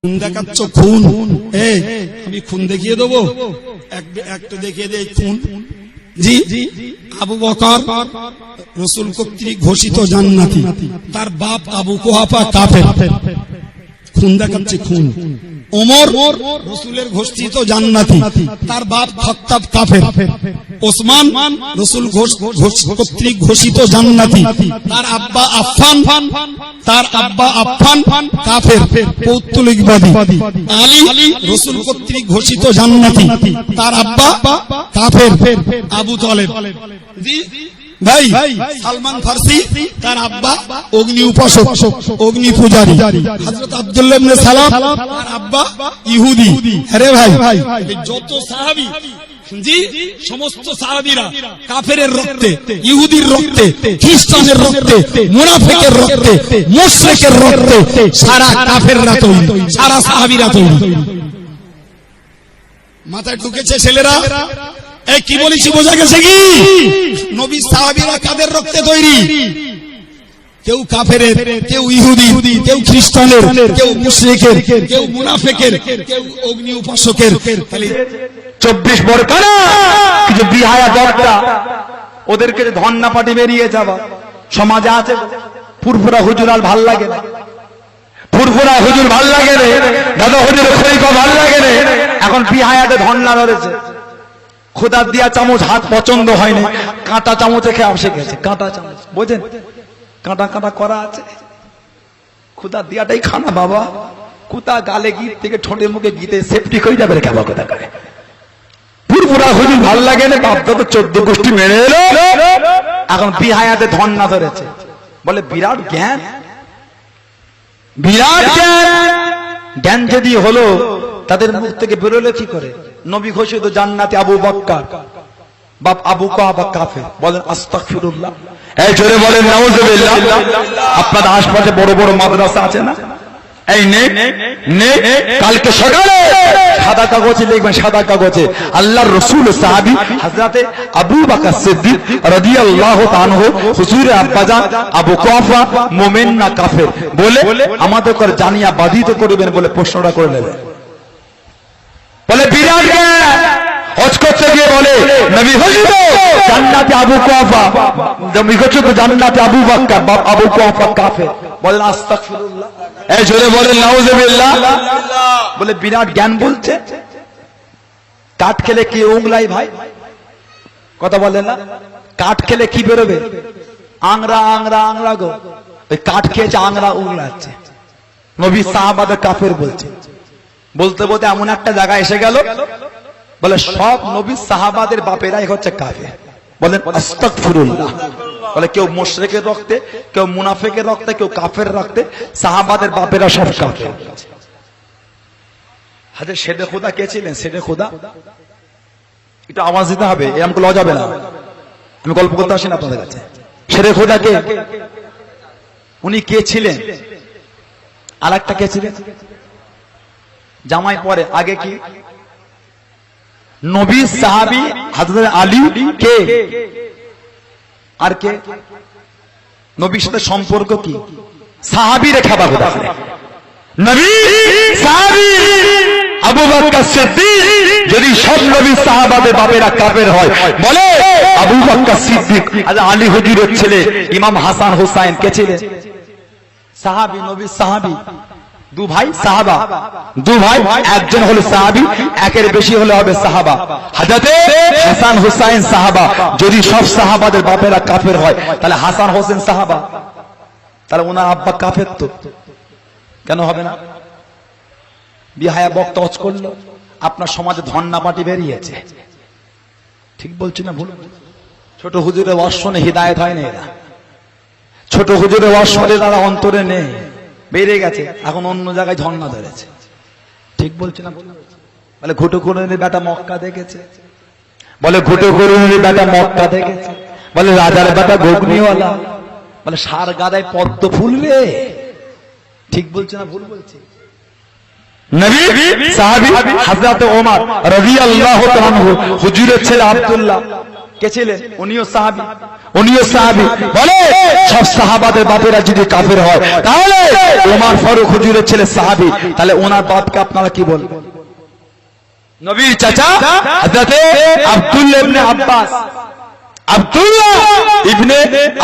খুন দেখাচ্ছ, খুন। আমি খুন দেখিয়ে দেবো, একটা দেখিয়ে দেয় খুন। জি, আবু বকর রাসূল কর্তৃক ঘোষিত জান্নাতি, তার বাপ আবু কুহাফা কাফের। খুন দেখাচ্ছে, খুন। ওমর রাসূলের ঘোষিত জান্নাতি, তার বাপ খাত্তাব কাফের। ওসমান রাসূল কর্তৃক ঘোষিত জান্নাতি, তার আব্বা আফফান কাফের, পৌত্তলিকবাদী। আলী রাসূল কর্তৃক ঘোষিত জান্নাতি, তার আব্বা কাফের, আবু তালেব। ভাই সালমান ফারসি, তার আব্বা অগ্নি উপাসক, অগ্নি পূজারী। হযরত আব্দুল্লাহ ইবনে সালাম, তার আব্বা ইহুদি। আরে ভাই, যত সাহাবী, জি, সমস্ত সাহাবীরা কাফেরের রক্তে, ইহুদির রক্তে, খ্রিস্টানের রক্তে, মুনাফিকের রক্তে, মুশরিকের রক্তে, সারা কাফেররা তৈরি, সারা সাহাবীরা তৈরি। মাথায় ঢুকেছে ছেলেরা? এই কি বলেছি বোঝা গেছে কি? নবী সাহাবীরা কাদের রক্তে তৈরি? কেউ কাফেরের, কেউ ইহুদি, কেউ খ্রিস্টানের, কেউ মুশরিকের, কেউ মুনাফিকের, কেউ অগ্নি উপাসকের। খালি 24 বরকানা কিছু বিহায়া বক্তা, ওদেরকে ধন্না পাটি বেরিয়ে যাওয়া সমাজে আছে। ফুরফুরা হুজুর আর ভাল লাগে না, ফুরফুরা হুজুর ভাল লাগে রে, দাদা হুজুরের খলিফা ভাল লাগে রে। এখন বিহায়াতে ধন্না ধরেছে। খোদার দিয়া চামচ হাত পছন্দ হয়নি, কাঁটা চামচে খেয়ে শিখেছে। কাঁটা চামচ বোঝেন, কাঁটা কাঁটা করা আছে। খোদার দিয়াটাই খানা বাবা। কুতা গালে গিট থেকে ঠোঁটে মুখে গিতে সেফটি হয়ে যাবে কেবা কথা করে। পুরপুরা হুজুর ভাল লাগে না, বাপদা তো 14 গোষ্ঠী মেরে এলো। এখন বিহায়াতে ধন্না ধরেছে, বলে বিরাট জ্ঞান, বিরাট জ্ঞান যদি হলো তাদের মুখ থেকে বেরোলে কি করে? নবী ঘোষিত জান্নাতে আবু বকর, বাপ আবু কুহাফা কাফের। বলেন আস্তাগফিরুল্লাহ। এই জোরে বলেন নাউজুবিল্লাহ। আপনাদের আশপাশে বড় বড় মাদ্রাসা আছে না? এই নে কালকে সকালে সাদা কাগজে লিখবেন, সাদা কাগজে আল্লাহর রাসূল সাহাবী হযরতে আবু বকর সিদ্দিক রাদিয়াল্লাহু তাআলা হুজুরে আব্বাজান আবু কুহাফা মুমিন না কাফের বলে আমাদের করে জানিয়া বাধিত করবেন বলে প্রশ্নটা করে নেবেন। বলে বিরাট জ্ঞান হজ করতে গিয়ে বলে নবী ঘোষিত জান্নাতে আবু কুহাফা, নবী ঘোষিত জান্নাতে আবু বকর, বাপ আবু কুহাফা কাফের। বলেন আস্তাগফিরুল্লাহ। এই জোরে বলেন নাউজুবিল্লাহ। বলে বিরাট জ্ঞান বলছে। কাঠ খেলে কি উংলাই ভাই? কথা বলে না? কাঠ খেলে কি বেরোবে? আংরা আংরা আংরা গো। ওই কাঠ খেয়েছে, আংরা উংলাচ্ছে। নবী সাহাবাদের কাফের বলছে। বলতে বলতে এমন একটা জায়গা এসে গেল, বলে সব নবী সাহাবাদের বাপেরাই হচ্ছে কাফের। বলেন আস্তাগফিরুল্লাহ। বলে কেউ মুশরিকের রক্তে, কেউ মুনাফিকের রক্তে, কেউ কাফের রক্তে, সাহাবাদের বাপেরা সব কাফের। হাজরত শেরে খুদা কে ছিলেন? শেরে খুদা একটু আওয়াজ দিতে হবে, এরকম লজ্জা যাবে না। আমি গল্প করতে আসি না আপনাদের কাছে। শেরে খুদা কে? উনি কে ছিলেন? আর একটা কে ছিলেন? জামাই পরে, আগে কি? নবী সাহাবী হযরত আলী কে? আর কে? নবীর সাথে সম্পর্ক কি? সাহাবী রেখা বাবু দেখেন। নবী সাহাবী আবু বকর সিদ্দিক, যদি সব নবী সাহাবাদের বাপেরা কাফের হয়, বলে আবু বকর সিদ্দিক আর আলী হুজুরের ছেলে ইমাম হাসান হুসাইন কে ছিলেন? সাহাবী, নবী সাহাবী। দু ভাই সাহাবা, দু ভাই, একজন হলো সাহাবী, একের বেশি হলে হবে সাহাবা। হযরতে হাসান হুসাইন সাহাবা। যদি সব সাহাবাদের বাপেরা কাফের হয়, তাহলে হাসান হোসেন সাহাবা, তাহলে ওনার আব্বা কাফের তো কেন হবে না? বিহায়া বক্তা হজ করলো, আপনার সমাজে ধন্না পাটি বেরিয়েছে। ঠিক বলছি না ভুল? ছোট হুজুরের ওয়াজ শুনে হিদায়াত হয় না। এরা ছোট হুজুরের ওয়াজ শুনে তারা অন্তরে নেই, বেড়ে গেছে, এখন অন্য জায়গায় ঝর্ণা ধরেছে। ঠিক বলছি না? বলে ঘুটু করুনের বেটা মক্কা দেখেছে, বলে ঘুটু করুনের বেটা মক্কা দেখেছে, বলে রাজার বেটা ঘুগনিওয়ালা, বলে সার গাদায় পদ্ম ফুলবে। ঠিক বলছে না ভুল বলছে? নবী সাহাবী হযরত ওমর রাদিয়াল্লাহু তাআলা আনহু হুজুরের ছেলে আব্দুল্লাহ কে ছিলেন? উনিও সাহাবী। বলে সব সাহাবাদের বাপেরা যদি কাফের হয় তাহলে ওমর ফারুক হুজুরের ছেলে সাহাবী, তাহলে ওনার বাপকে আপনারা কি বলবেন? নবীর চাচা হযরত আব্দুল্লাহ ইবনে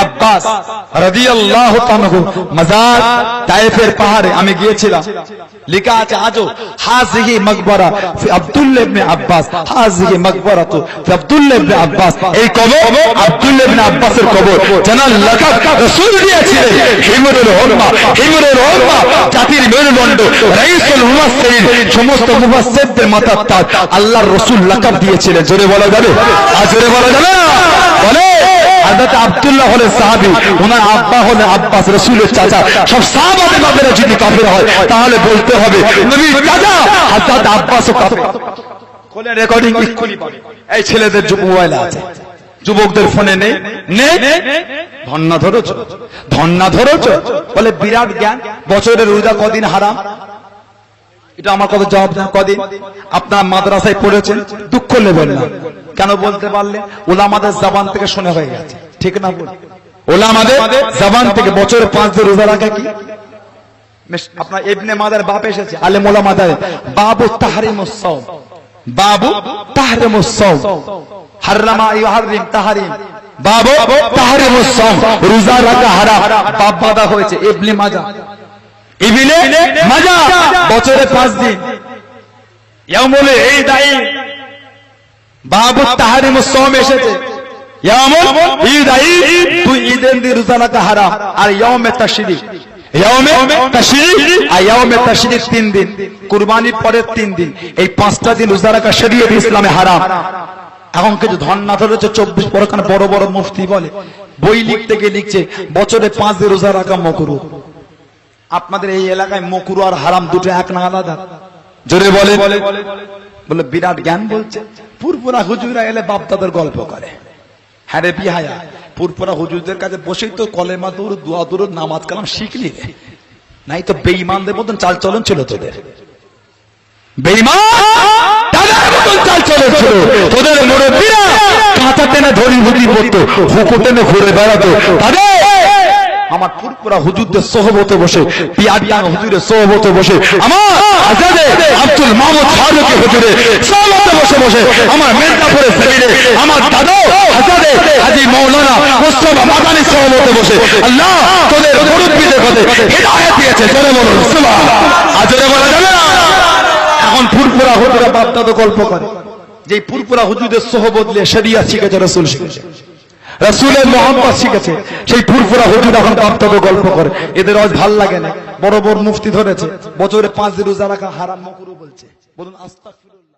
আব্বাস রাদিয়াল্লাহু তাআলা মাজার তায়েফের পাহাড়ে আমি গিয়েছিলাম, লেখা আছে আজও হাযিহি মাকবারা ফি আব্দুল্লাহ ইবনে আব্বাস, হাযিহি মাকবারাতু ফি আব্দুল্লাহ ইবনে আব্বাস। এই কবর আব্দুল্লাহ ইবনে আব্বাসের কবর, জানার লাকাব রাসূল দিয়েছিলেন হিমরুল উম্মাহ, জাতির মেরুদণ্ড, রাইসুল মুফাসসিরিন, সমস্ত মুফাসসিরদের মাথার তাজ আল্লাহর রাসূল লাকাব দিয়েছিলেন। জোরে বলা যাবে? আর জোরে বলা যাবে না? বলে হযরত আব্দুল্লাহ হলেন সাহাবী, ওনার আব্বা হলেন আব্বাস, রাসূলের চাচা। সব সাহাবাদের বাপেরা যদি কাফের হয় তাহলে বলতে হবে নবীর চাচা হযরত আব্বাসও কাফের। কোলে রেকর্ডিং ইকুয়ালি পাবে। এই ছেলেদের যে মোবাইল আছে, যুবকদের ফোনে নেই, ধন্না ধরেছ বলে বিরাট জ্ঞান। বছরের রোজা কদিন হারাম? এটা আমার কথা জবাব দেন। কদিন? আপনার মাদ্রাসায় পড়েছেন, দুঃখ নেবেন না। কেন বলতে পারলে? ওলামাদের জবান থেকে শুনে হয়ে গেছে, ঠিক না? বল ওলামাদের জবান থেকে বছরে 5 দিন রোজা রাখা কি? আপনার ইবনে মাদার বাপ এসেছে, আলেম ওলামাদের বাবু তাহরিমুস সাওম, বাবু তাহরিমুস সাওম, হারামা ইউহারিম তাহরিম, বাবু তাহরিমুস সাওম, রোজা রাখা হারাম। বাপ বাঁধা হয়েছে ইবনে মাজাহ, ইবনে মাজাহ, বছরে 5 দিন। ইয়াউমুল ঈদাইন, বাবু তাহরিমুস সাওম এসেছে। ইয়াউমুল ঈদাইন, তুই ঈদের দিন রোজা রাখা হারাম। আর ইয়াউমে তাশরিক, আর ইয়াউমে তাশরিক 3 দিন, কুরবানির পরের 3 দিন, এই 5টা দিন রোজা রাখা শরীয়ত ইসলামে হারাম। এখন কিছু ধন্না ধরেছে 24 পরখানা বড় বড় মুফতি বলে, বই লিখতে গিয়ে লিখছে বছরে 5 দিন রোজা রাখা মাকরুহ। আপনাদের এই এলাকায় মাকরুহ আর হারাম দুটো এক না আলাদা? জোরে বলে। বলে বিরাট জ্ঞান বলছে। পুরপুরা হুজুরা এলে বাপদাদার গল্প করে। হ্যাঁ রে বিহায়া, পুরপুরা হুজুরদের কাছে বসেই তো কলেমা দূর, দোয়া দূর, নামাজ কালাম শিখলি রে। নাই তো বেঈমানদের মতন চাল চলন ছিল তোদের। বেঈমান তাদের মতন চাল চলন ছিল তোদের। মুরব্বিরা কাঁচা টেনে ধরি হুদি পড়তো, হুকু টেনে ঘুরে বেড়াতো। তাদের আমার পুরপুরা হুজুরদের সোহবতে বসে, পিয়াডিয়ান হুজুরের সোহবতে বসে, আমার আজাদে আব্দুল মাহমুদ ফারুকী হুজুরের সোহবতে বসে বসে, আমার মির্জাপুরের জমিনে আমার দাদা আজাদে হাজী মাওলানা মুস্তাফা মাদানী সোহবতে বসে আল্লাহ তোদের মুরব্বিদের কাছে হিদায়াত দিয়েছে। জোরে বলুন সুবহানাল্লাহ। আর জোরে বলা যাবে না? এখন পুরপুরা হুজুরা বাপ দাদা গল্প করে যে পুরপুরা হুজুরদের সোহবত নিয়ে শরিয়ত শিখেছে, রাসূল শিখেছে, রাসূলের মুহাব্বত শিখেছে। সেই ফুরফুরা হুজুর এখন বাপদাদা গল্প করে। এদের আজ ভাল লাগে না। বড় বড় মুফতি ধরেছে বছরে 5 দিন রোজা রাখা হারাম মাকরুহ বলছে। বলুন আস্তাগফিরুল্লাহ।